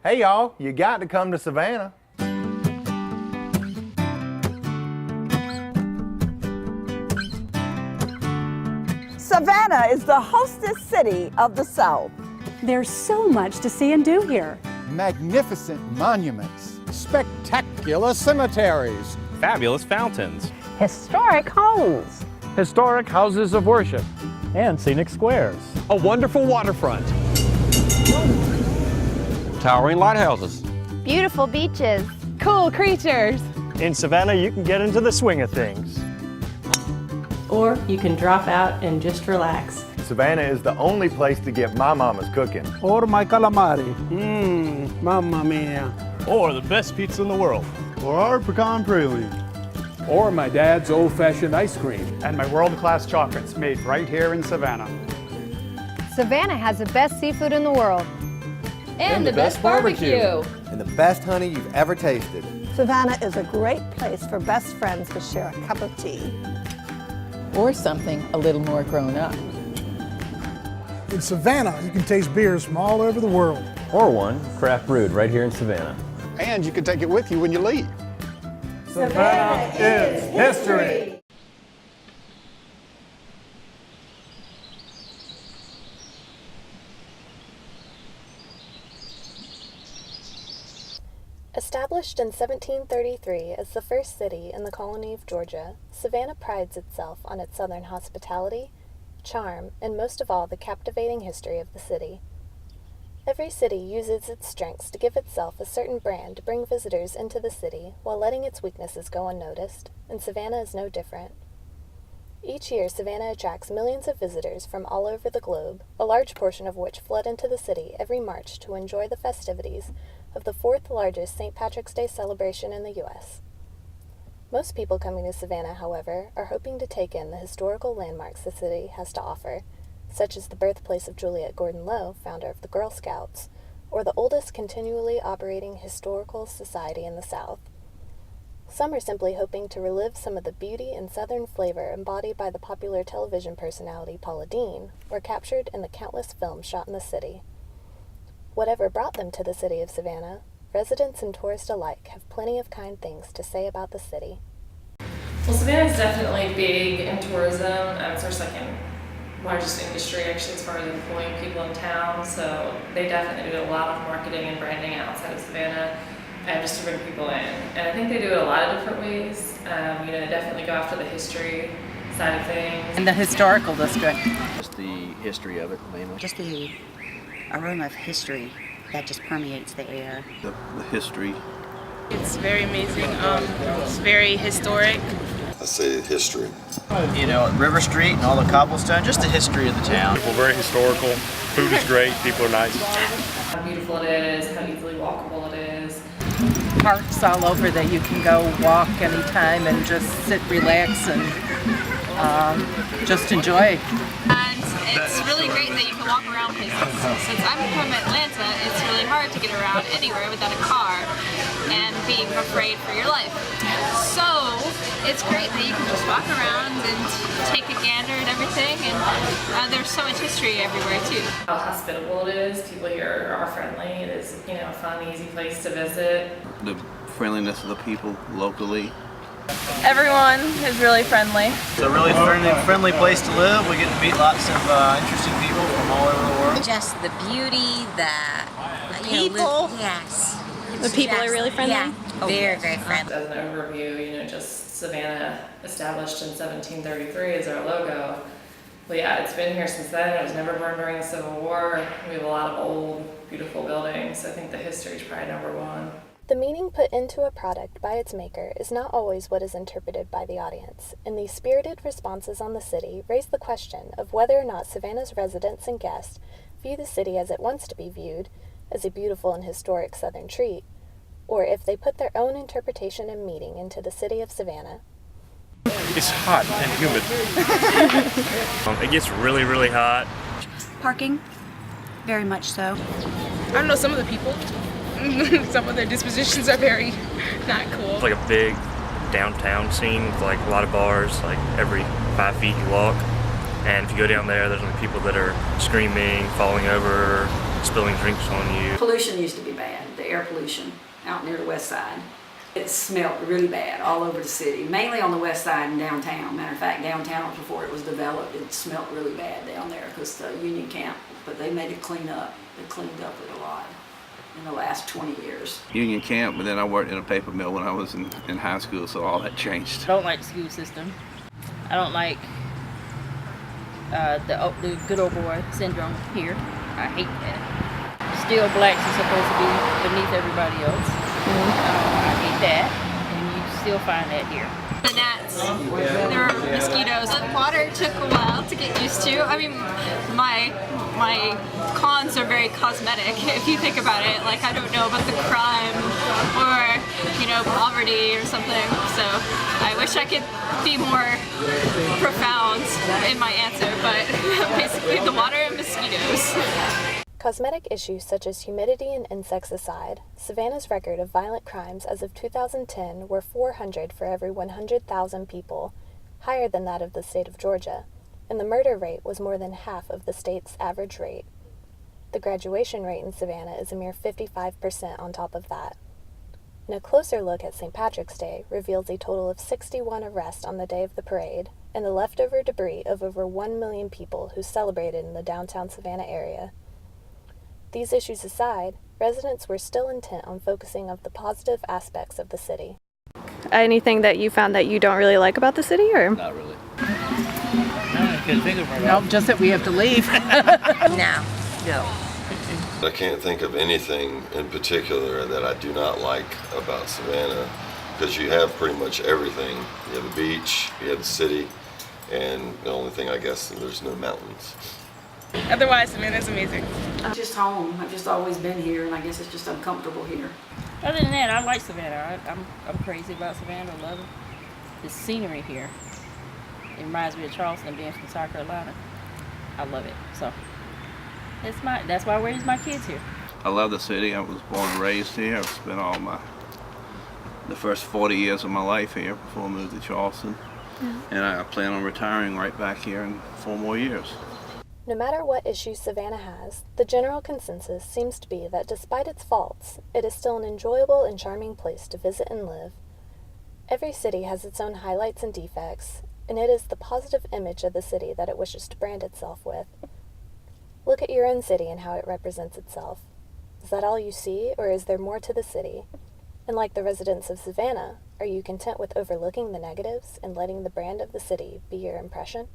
Hey y'all, you got to come to Savannah. Savannah is the hostess city of the South. There's so much to see and do here. Magnificent monuments, spectacular cemeteries, fabulous fountains, historic homes, historic houses of worship, and scenic squares. a wonderful waterfront, Towering lighthouses. beautiful beaches, cool creatures. In Savannah, you can get into the swing of things. Or you can drop out and just relax. Savannah is the only place to get my mama's cooking. Or my calamari. Mamma mia. Or the best pizza in the world. Or our pecan praline. Or my dad's old-fashioned ice cream. And my world-class chocolates made right here in Savannah. Savannah has the best seafood in the world. And the best barbecue. And the best honey you've ever tasted. Savannah is a great place for best friends to share a cup of tea. Or something a little more grown up. In Savannah, you can taste beers from all over the world. Or one craft brewed right here in Savannah. and you can take it with you when you leave. Savannah is history. Established in 1733 as the first city in the colony of Georgia, Savannah prides itself on its southern hospitality, charm, and most of all the captivating history of the city. Every city uses its strengths to give itself a certain brand to bring visitors into the city while letting its weaknesses go unnoticed, and Savannah is no different. Each year, Savannah attracts millions of visitors from all over the globe, a large portion of which flood into the city every March to enjoy the festivities of the fourth largest St. Patrick's Day celebration in the U.S. Most people coming to Savannah, however, are hoping to take in the historical landmarks the city has to offer, such as the birthplace of Juliette Gordon Low, founder of the Girl Scouts, or the oldest continually operating historical society in the South. Some are simply hoping to relive some of the beauty and Southern flavor embodied by the popular television personality Paula Deen, or captured in the countless films shot in the city. Whatever brought them to the city of Savannah, residents and tourists alike have plenty of kind things to say about the city. Well, Savannah is definitely big in tourism. It's our second largest industry, actually, as far as employing people in town. So they definitely do a lot of marketing and branding outside of Savannah, just to bring people in. And I think they do it a lot of different ways. They definitely go after the history side of things. And the historical district. Just the history of it, mainly. Just the aroma of history that just permeates the air. The history. It's very amazing. It's very historic. I say history. River Street and all the cobblestone, just the history of the town. People very historical. Food is great. People are nice. How beautiful it is, how easily walkable it is. Parks all over that you can go walk anytime and just sit, relax, and just enjoy. And it's really great that you can walk around places. Since I'm from Atlanta, it's really hard to get around anywhere without a car and being afraid for your life. So it's great that you can just walk around and take a gander at everything, and there's so much history everywhere too. How hospitable it is. People here are friendly. It is, a fun, easy place to visit. The friendliness of the people locally. Everyone is really friendly. It's a really friendly place to live. We get to meet lots of interesting people from all over the world. Just the beauty, the people. Yes. The people are really friendly? Yeah, very, very friendly. As an overview, just Savannah, established in 1733 is our logo. But yeah, it's been here since then. It was never burned during the Civil War. We have a lot of old, beautiful buildings. I think the history is probably number one. The meaning put into a product by its maker is not always what is interpreted by the audience, and these spirited responses on the city raise the question of whether or not Savannah's residents and guests view the city as it wants to be viewed, as a beautiful and historic Southern treat, or if they put their own interpretation and meaning into the city of Savannah. It's hot and humid. It gets really, really hot. Parking, very much so. I don't know, some of the people, some of their dispositions are very not cool. It's like a big downtown scene with a lot of bars, every 5 feet you walk. And if you go down there, there's people that are screaming, falling over, spilling drinks on you. Pollution used to be bad, the air pollution out near the west side. It smelled really bad all over the city, mainly on the west side and downtown. Matter of fact, downtown before it was developed, it smelled really bad down there because the Union Camp, but they made it clean up. They cleaned up it a lot in the last 20 years. Union Camp, but then I worked in a paper mill when I was in high school, so all that changed. I don't like the school system. I don't like the good old boy syndrome here. I hate that. Still, blacks are supposed to be beneath everybody else. I hate that, and you still find that here. The gnats, there were mosquitoes. The water took a while to get used to. I mean, my cons are very cosmetic if you think about it. Like, I don't know about the crime or, you know, poverty or something. So I wish I could be more profound in my answer, but basically the water and mosquitoes. Cosmetic issues such as humidity and insects aside, Savannah's record of violent crimes as of 2010 were 400 for every 100,000 people, higher than that of the state of Georgia, and the murder rate was more than half of the state's average rate. The graduation rate in Savannah is a mere 55% on top of that. And a closer look at St. Patrick's Day reveals a total of 61 arrests on the day of the parade, and the leftover debris of over 1 million people who celebrated in the downtown Savannah area. These issues aside, residents were still intent on focusing on the positive aspects of the city. Anything that you found that you don't really like about the city, or? Not really. I couldn't think of No, just that we have to leave. No. I can't think of anything in particular that I do not like about Savannah, because you have pretty much everything. You have the beach, you have the city, and the only thing I guess is there's no mountains. Otherwise, Savannah's amazing. I'm just home. I've just always been here, and I guess it's just uncomfortable here. Other than that, I like Savannah. I'm crazy about Savannah. I love it. The scenery here. It reminds me of Charleston, being from South Carolina. I love it. So that's why I raised my kids here. I love the city. I was born and raised here. I've spent the first 40 years of my life here before I moved to Charleston. And I plan on retiring right back here in 4 more years. No matter what issues Savannah has, the general consensus seems to be that despite its faults, it is still an enjoyable and charming place to visit and live. Every city has its own highlights and defects, and it is the positive image of the city that it wishes to brand itself with. Look at your own city and how it represents itself. Is that all you see, or is there more to the city? And like the residents of Savannah, are you content with overlooking the negatives and letting the brand of the city be your impression?